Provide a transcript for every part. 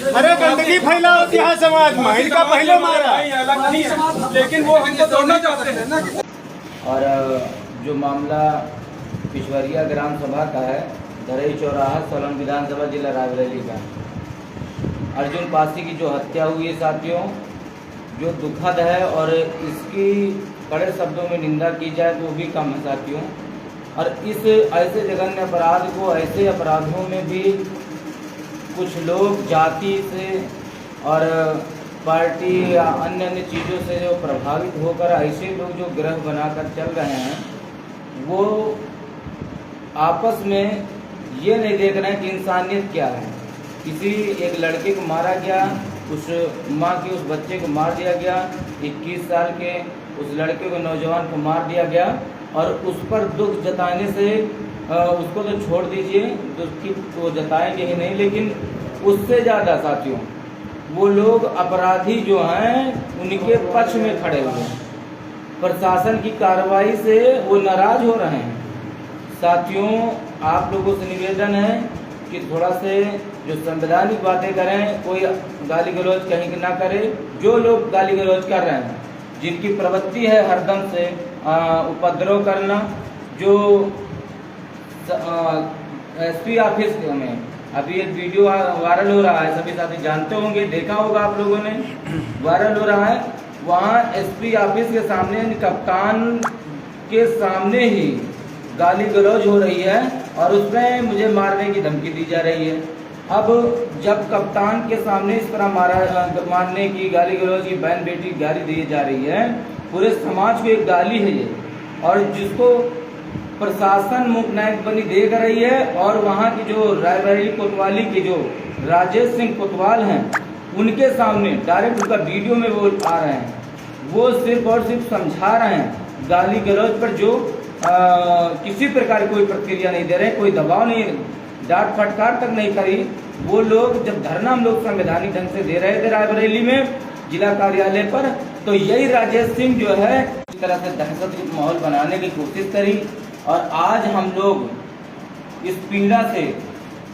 अरे गंदगी फैला होती है समाज में, इनका पहले मारा लेकिन वो हमको तोड़ना चाहते हैं ना। और जो मामला पिछवरिया ग्राम सभा का है, दरई चौराहा, सोलन विधानसभा, जिला रायबरेली का, अर्जुन पासी की जो हत्या हुई है साथियों, जो दुखद है और इसकी कड़े शब्दों में निंदा की जाए तो वो भी कम है साथियों। और इस ऐसे जघन्य अपराध को, ऐसे अपराधों में भी कुछ लोग जाति से और पार्टी या अन्य अन्य चीज़ों से जो प्रभावित होकर ऐसे लोग जो ग्रह बनाकर चल रहे हैं, वो आपस में ये नहीं देख रहे हैं कि इंसानियत क्या है। किसी एक लड़के को मारा गया, उस माँ के उस बच्चे को मार दिया गया, 21 साल के उस लड़के को, नौजवान को मार दिया गया, और उस पर दुख जताने से उसको तो छोड़ दीजिए, दुख को जताएंगे ही नहीं, लेकिन उससे ज़्यादा साथियों वो लोग अपराधी जो हैं उनके पक्ष में खड़े हुए हैं। प्रशासन की कार्रवाई से वो नाराज हो रहे हैं। साथियों, आप लोगों से निवेदन है कि थोड़ा से जो संवैधानिक बातें करें, कोई गाली गलौज कहीं ना करे। जो लोग गाली गलौज कर रहे हैं, जिनकी प्रवृत्ति है हरदम से उपद्रव करना, जो एसपी ऑफिस में अभी एक वीडियो वायरल हो रहा है, सभी साथी जानते होंगे, देखा होगा आप लोगों ने, वायरल हो रहा है। वहाँ एसपी ऑफिस के सामने, कप्तान के सामने ही गाली गलौज हो रही है और उसमें मुझे मारने की धमकी दी जा रही है। अब जब कप्तान के सामने इस तरह मारने की, गाली गलौज की, बहन बेटी की गाली दी जा रही है, पूरे समाज को एक गाली है ये, और जिसको प्रशासन मुकनायक बनी देख रही है। और वहाँ की जो रायबरेली कोतवाली के जो राजेश सिंह कोतवाल हैं, उनके सामने डायरेक्ट उनका वीडियो में वो आ रहे हैं, वो सिर्फ और सिर्फ समझा रहे हैं। गाली गलौज पर जो किसी प्रकार की कोई प्रतिक्रिया नहीं दे रहे, कोई दबाव नहीं, डांट फटकार तक नहीं करी। वो लोग जब धरना हम लोग संवैधानिक ढंग से दे रहे थे रायबरेली में जिला कार्यालय पर, तो यही राजेश सिंह जो है इस तरह से दहशत का माहौल बनाने की कोशिश करी। और आज हम लोग इस पीड़ा से,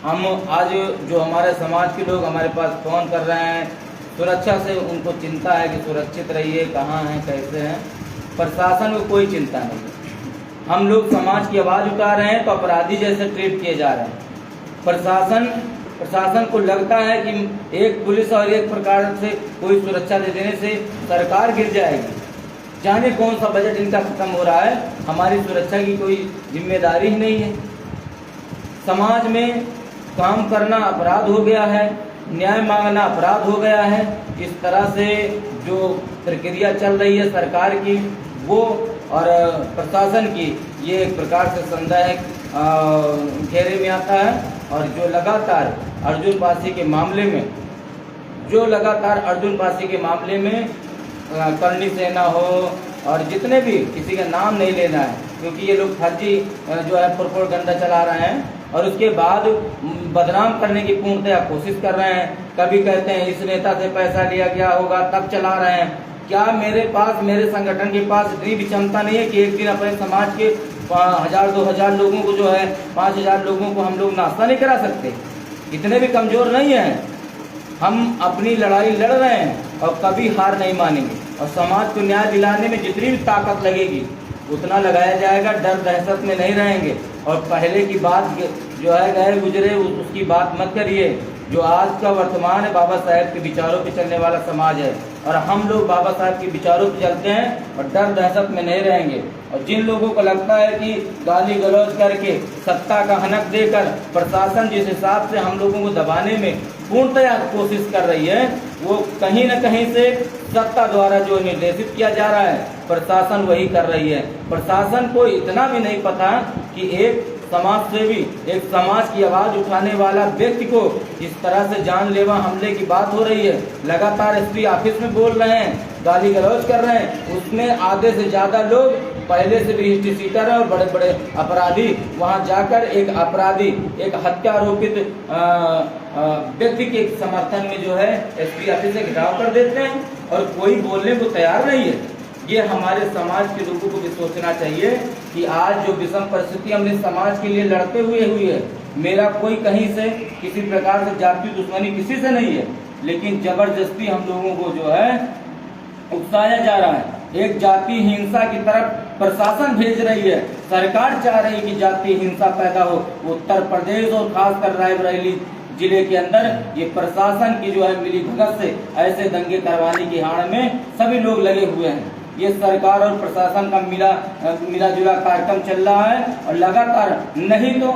हम आज जो हमारे समाज के लोग हमारे पास फोन कर रहे हैं, सुरक्षा से उनको चिंता है कि सुरक्षित रहिए, कहाँ हैं, कैसे हैं। प्रशासन को कोई चिंता नहीं। हम लोग समाज की आवाज़ उठा रहे हैं तो अपराधी जैसे ट्रीट किए जा रहे हैं। प्रशासन को लगता है कि एक पुलिस और एक प्रकार से कोई सुरक्षा दे देने से सरकार गिर जाएगी। जाने कौन सा बजट इनका खत्म हो रहा है, हमारी सुरक्षा की कोई जिम्मेदारी ही नहीं है। समाज में काम करना अपराध हो गया है, न्याय मांगना अपराध हो गया है। इस तरह से जो प्रक्रिया चल रही है सरकार की, वो और प्रशासन की, ये एक प्रकार से संदेह घेरे में आता है। और जो लगातार अर्जुन पासी के मामले में करनी सेना हो और जितने भी, किसी का नाम नहीं लेना है क्योंकि ये लोग फर्जी जो है प्रोपेगेंडा चला रहे हैं और उसके बाद बदनाम करने की पूर्णतया कोशिश कर रहे हैं। कभी कहते हैं इस नेता से पैसा लिया गया होगा तब चला रहे हैं। क्या मेरे संगठन के पास इतनी भी क्षमता नहीं है कि एक दिन अपने समाज के 1000-2000 लोगों को जो है 5000 लोगों को हम लोग नाश्ता नहीं करा सकते? इतने भी कमजोर नहीं हैं। हम अपनी लड़ाई लड़ रहे हैं और कभी हार नहीं मानेंगे। और समाज को न्याय दिलाने में जितनी भी ताकत लगेगी उतना लगाया जाएगा। डर दहशत में नहीं रहेंगे। और पहले की बात जो है गए गुजरे उसकी बात मत करिए। जो आज का वर्तमान है, बाबा साहेब के विचारों पे चलने वाला समाज है और हम लोग बाबा साहेब के विचारों पे चलते हैं और डर दहशत में नहीं रहेंगे। और जिन लोगों को लगता है कि गाली गलौज करके, सत्ता का हनक देकर प्रशासन जिस हिसाब से हम लोगों को दबाने में पूर्णतया कोशिश कर रही है, वो कहीं न कहीं से सत्ता द्वारा जो निर्देशित किया जा रहा है, प्रशासन वही कर रही है। प्रशासन को इतना भी नहीं पता कि एक समाज सेवी, एक समाज की आवाज उठाने वाला व्यक्ति को इस तरह से जानलेवा हमले की बात हो रही है। लगातार एसपी ऑफिस में बोल रहे हैं, गाली गलौज कर रहे हैं, उसमें आधे से ज्यादा लोग पहले से भी हिस्ट्री सीटर है और बड़े बड़े अपराधी वहां जाकर एक अपराधी, एक हत्या आरोपित व्यक्ति के समर्थन में जो है एसपी ऑफिस से घिराव कर देते हैं और कोई बोलने को तैयार नहीं है। ये हमारे समाज के लोगों को भी सोचना चाहिए कि आज जो विषम परिस्थिति हमने समाज के लिए लड़ते हुए हुई है, मेरा कोई कहीं से किसी प्रकार से जाति दुश्मनी किसी से नहीं है, लेकिन जबरदस्ती हम लोगों को जो है उकसाया जा रहा है, एक जाति हिंसा की तरफ प्रशासन भेज रही है। सरकार चाह रही है कि जाति हिंसा पैदा हो। उत्तर प्रदेश और खासकर रायबरेली जिले के अंदर ये प्रशासन की जो है मिली भगत से ऐसे दंगे करवाने की हाड़ में सभी लोग लगे हुए हैं। ये सरकार और प्रशासन का मिला जुला कार्यक्रम चल रहा है और लगातार, नहीं तो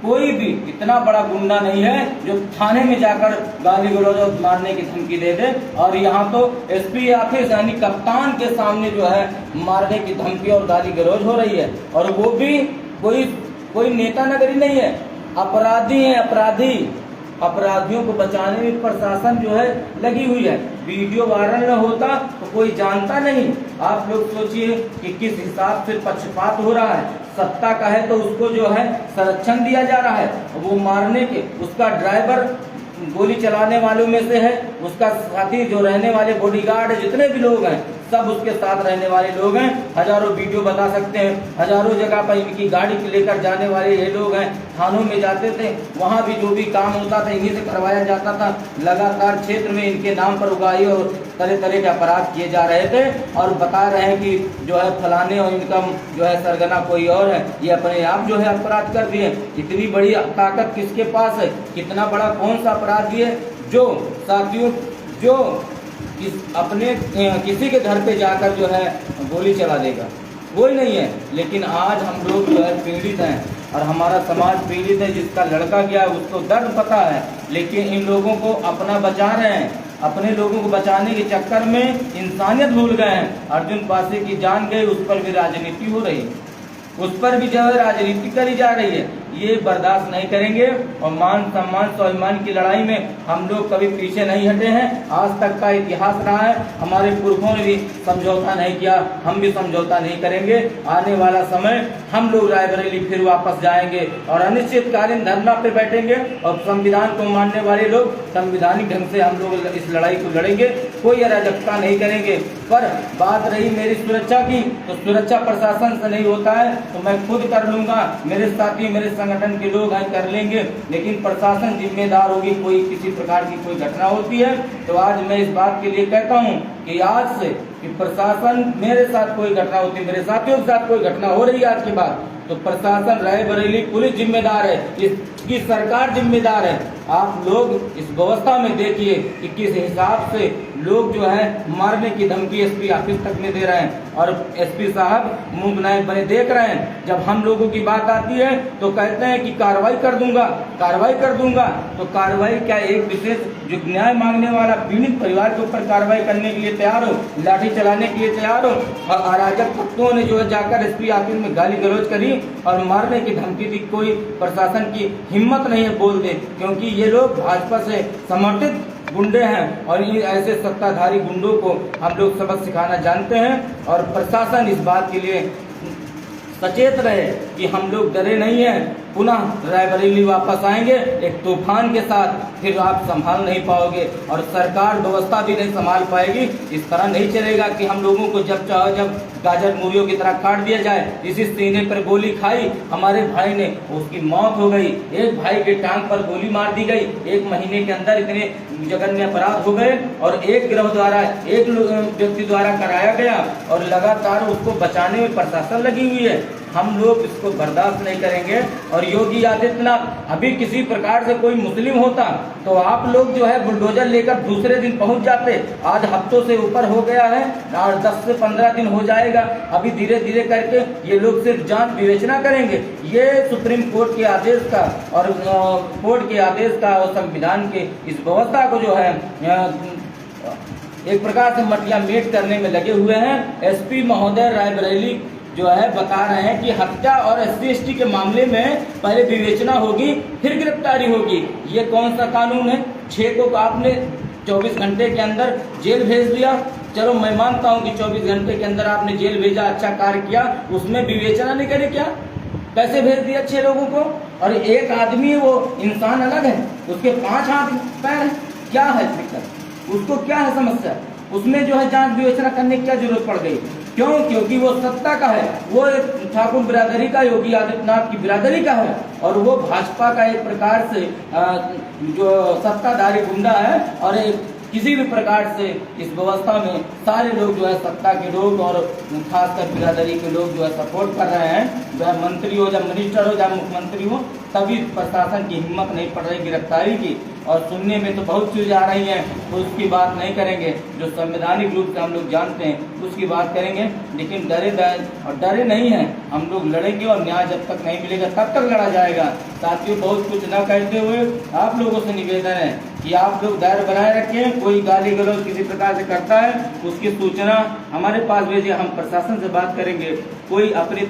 कोई भी इतना बड़ा गुंडा नहीं है जो थाने में जाकर गाली गलौज मारने की धमकी दे दे, और यहाँ तो एसपी ऑफिस यानी कप्तान के सामने जो है मारने की धमकी और गाली गलौज हो रही है, और वो भी कोई नेता नगरी नहीं है, अपराधी हैं अपराधी। अपराधियों को बचाने में प्रशासन जो है लगी हुई है। वीडियो वायरल न होता तो कोई जानता नहीं। आप लोग सोचिए कि किस हिसाब से पक्षपात हो रहा है। सत्ता का है तो उसको जो है संरक्षण दिया जा रहा है, वो मारने के, उसका ड्राइवर गोली चलाने वालों में से है, उसका साथी जो रहने वाले बॉडीगार्ड जितने भी लोग हैं सब उसके साथ रहने वाले लोग हैं। हजारों वीडियो बता सकते हैं, हजारों जगह पर इनकी गाड़ी लेकर जाने वाले ये लोग हैं। थानों में जाते थे, वहां भी जो भी काम होता था इन्हीं से करवाया जाता था। लगातार क्षेत्र में इनके नाम पर उगाही और तरह तरह के अपराध किए जा रहे थे, और बता रहे हैं कि जो है फलाने और इनका जो है सरगना कोई और है, ये अपने आप जो है अपराध कर दिए। इतनी बड़ी ताकत किसके पास है? कितना बड़ा कौन सा अपराधी है जो साथियों जो अपने किसी के घर पे जाकर जो है गोली चला देगा? कोई नहीं है। लेकिन आज हम लोग जो है पीड़ित हैं और हमारा समाज पीड़ित है। जिसका लड़का गया उसको दर्द पता है, लेकिन इन लोगों को अपना बचा रहे हैं। अपने लोगों को बचाने के चक्कर में इंसानियत भूल गए हैं। अर्जुन पासी की जान गई, उस पर भी राजनीति हो रही, उस पर भी जो है राजनीति करी जा रही है। ये बर्दाश्त नहीं करेंगे और मान सम्मान स्वाभिमान की लड़ाई में हम लोग कभी पीछे नहीं हटे हैं। आज तक का इतिहास रहा है, हमारे पुरखों ने भी समझौता नहीं किया, हम भी समझौता नहीं करेंगे। आने वाला समय हम लोग रायबरेली फिर वापस जाएंगे और अनिश्चितकालीन धरना पे बैठेंगे और संविधान को मानने वाले लोग संवैधानिक ढंग से हम लोग इस लड़ाई को लड़ेंगे। कोई अराजकता नहीं करेंगे। पर बात रही मेरी सुरक्षा की, तो सुरक्षा प्रशासन से नहीं होता है तो मैं खुद कर लूंगा, मेरे साथी मेरे संगठन के लोग हैं कर लेंगे, लेकिन प्रशासन जिम्मेदार होगी। कोई किसी प्रकार की कोई घटना होती है तो आज मैं इस बात के लिए कहता हूं कि आज से कि प्रशासन, मेरे साथ कोई घटना होती है, मेरे साथियों के साथ कोई घटना हो रही है आज के बाद, तो प्रशासन रायबरेली पुलिस जिम्मेदार है, इसकी सरकार जिम्मेदार है। आप लोग इस व्यवस्था में देखिए कि किस हिसाब से लोग जो है मारने की धमकी एसपी ऑफिस तक में दे रहे हैं और एसपी साहब मूक नायक बने देख रहे हैं। जब हम लोगों की बात आती है तो कहते हैं कि कार्रवाई कर दूंगा, कार्रवाई कर दूंगा। तो कार्रवाई क्या एक विशेष जो न्याय मांगने वाला पीड़ित परिवार के ऊपर कार्रवाई करने के लिए तैयार हो, लाठी चलाने के लिए तैयार हो? और अराजक तत्वों ने जो है जाकर एसपी ऑफिस में गाली गलौज करी और मारने की धमकी दी। कोई प्रशासन की हिम्मत नहीं है बोल दे, क्योंकि ये लोग भाजपा से समर्थित गुंडे हैं और ये ऐसे सत्ताधारी गुंडों को हम लोग सबक सिखाना जानते हैं। और प्रशासन इस बात के लिए सचेत रहे कि हम लोग डरे नहीं हैं। पुनः रायबरेली वापस आएंगे एक तूफान के साथ, फिर आप संभाल नहीं पाओगे और सरकार व्यवस्था भी नहीं संभाल पाएगी। इस तरह नहीं चलेगा कि हम लोगों को जब चाहो जब गाजर मूलियों की तरह काट दिया जाए। इसी सीने पर गोली खाई हमारे भाई ने, उसकी मौत हो गई। एक भाई के टांग पर गोली मार दी गई। 1 महीने के अंदर इतने जघन्य अपराध हो गए और एक गिरोह द्वारा, एक व्यक्ति द्वारा कराया गया और लगातार उसको बचाने में प्रशासन लगी हुई है। हम लोग इसको बर्दाश्त नहीं करेंगे। और योगी आदित्यनाथ, अभी किसी प्रकार से कोई मुस्लिम होता तो आप लोग जो है बुलडोजर लेकर दूसरे दिन पहुंच जाते। आज हफ्तों से ऊपर हो गया है और 10 से 15 दिन हो जाएगा। अभी धीरे धीरे करके ये लोग सिर्फ जांच विवेचना करेंगे। ये सुप्रीम कोर्ट के आदेश का और कोर्ट के आदेश का और संविधान के इस व्यवस्था को जो है एक प्रकार से मटिया मेट करने में लगे हुए हैं। एसपी महोदय रायबरेली जो है बता रहे हैं कि हत्या और SC/ST के मामले में पहले विवेचना होगी फिर गिरफ्तारी होगी। ये कौन सा कानून है? 6 को आपने 24 घंटे के अंदर जेल भेज दिया, चलो मैं मानता हूँ कि 24 घंटे के अंदर आपने जेल भेजा, अच्छा कार्य किया, उसमें विवेचना नहीं करे क्या? पैसे भेज दिए अच्छे लोगों को, और एक आदमी है, वो इंसान अलग है, उसके 5 हाथ पैर है, क्या है दिक्कत? उसको क्या है समस्या? उसमें जो है जांच विवेचना करने की क्या जरूरत पड़ गई? क्यों? क्योंकि वो सत्ता का है, वो एक ठाकुर बिरादरी का, योगी आदित्यनाथ की बिरादरी का है, और वो भाजपा का एक प्रकार से जो सत्ताधारी गुंडा है, और एक किसी भी प्रकार से इस व्यवस्था में सारे लोग जो है सत्ता के लोग और खासकर बिरादरी के लोग जो है सपोर्ट कर रहे हैं। चाहे मंत्री हो, चाहे मिनिस्टर हो, चाहे मुख्यमंत्री हो, तभी प्रशासन की हिम्मत नहीं पड़ रही गिरफ्तारी की। और सुनने में तो बहुत चीजें आ रही हैं, तो उसकी बात नहीं करेंगे, जो संवैधानिक रूप से हम लोग जानते हैं उसकी बात करेंगे। लेकिन डरे नहीं हैं, हम लोग लड़ेंगे, और न्याय जब तक नहीं मिलेगा तब तक लड़ा जाएगा। साथियों, बहुत कुछ न कहते हुए आप लोगों से निवेदन है कि आप लोग धैर्य बनाए रखें। कोई गाली गलौज किसी प्रकार से करता है, उसकी सूचना हमारे पास भेजिए, हम प्रशासन से बात करेंगे। कोई अपनी